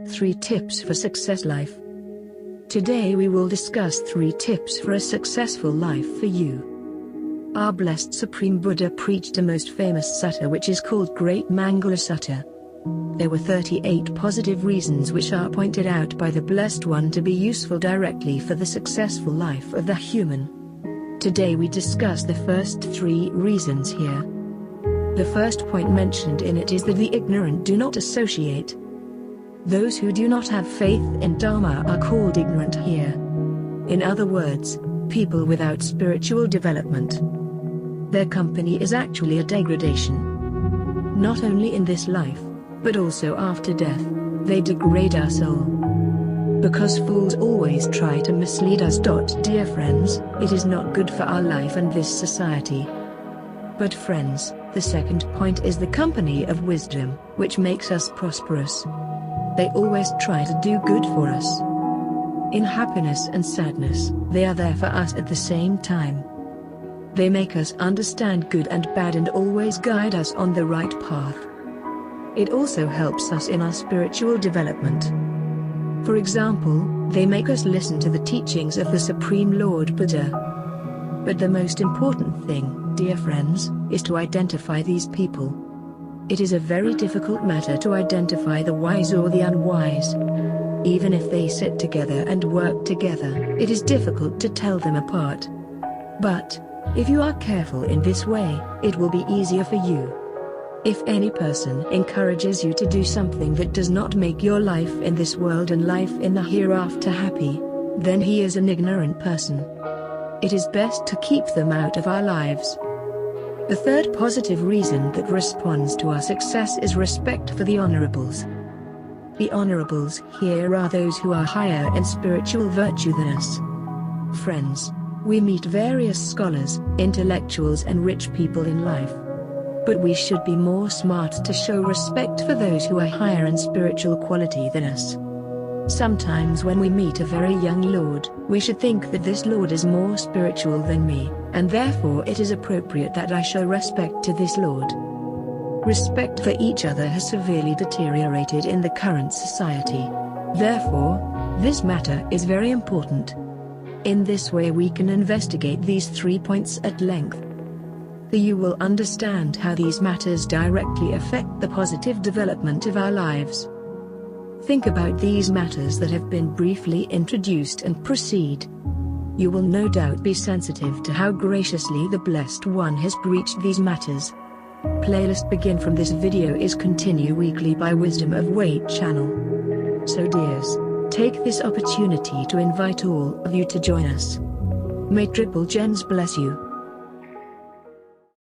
Three tips for success life. Today we will discuss 3 tips for a successful life for you. Our blessed Supreme Buddha preached a most famous sutta which is called Great Mangala Sutta. There were 38 positive reasons which are pointed out by the Blessed One to be useful directly for the successful life of the human. Today we discuss the first 3 reasons here. The first point mentioned in it is that the ignorant do not associate. Those who do not have faith in Dharma are called ignorant here. In other words, people without spiritual development. Their company is actually a degradation. Not only in this life, but also after death, they degrade our soul. Because fools always try to mislead us. Dear friends, it is not good for our life and this society. But friends, the second point is the company of wisdom, which makes us prosperous. They always try to do good for us. In happiness and sadness, they are there for us at the same time. They make us understand good and bad and always guide us on the right path. It also helps us in our spiritual development. For example, they make us listen to the teachings of the Supreme Lord Buddha. But the most important thing, dear friends, is to identify these people. It is a very difficult matter to identify the wise or the unwise. Even if they sit together and work together, it is difficult to tell them apart. But, if you are careful in this way, it will be easier for you. If any person encourages you to do something that does not make your life in this world and life in the hereafter happy, then he is an ignorant person. It is best to keep them out of our lives. The third positive reason that responds to our success is respect for the honorables. The honorables here are those who are higher in spiritual virtue than us. Friends, we meet various scholars, intellectuals and rich people in life. But we should be more smart to show respect for those who are higher in spiritual quality than us. Sometimes when we meet a very young lord, we should think that this lord is more spiritual than me, and therefore it is appropriate that I show respect to this lord. Respect for each other has severely deteriorated in the current society. Therefore, this matter is very important. In this way we can investigate these 3 points at length. You will understand how these matters directly affect the positive development of our lives. Think about these matters that have been briefly introduced and proceed. You will no doubt be sensitive to how graciously the Blessed One has breached these matters. Playlist begin from this video is continue weekly by Wisdom of Weight channel. So dears, take this opportunity to invite all of you to join us. May Triple Gems bless you.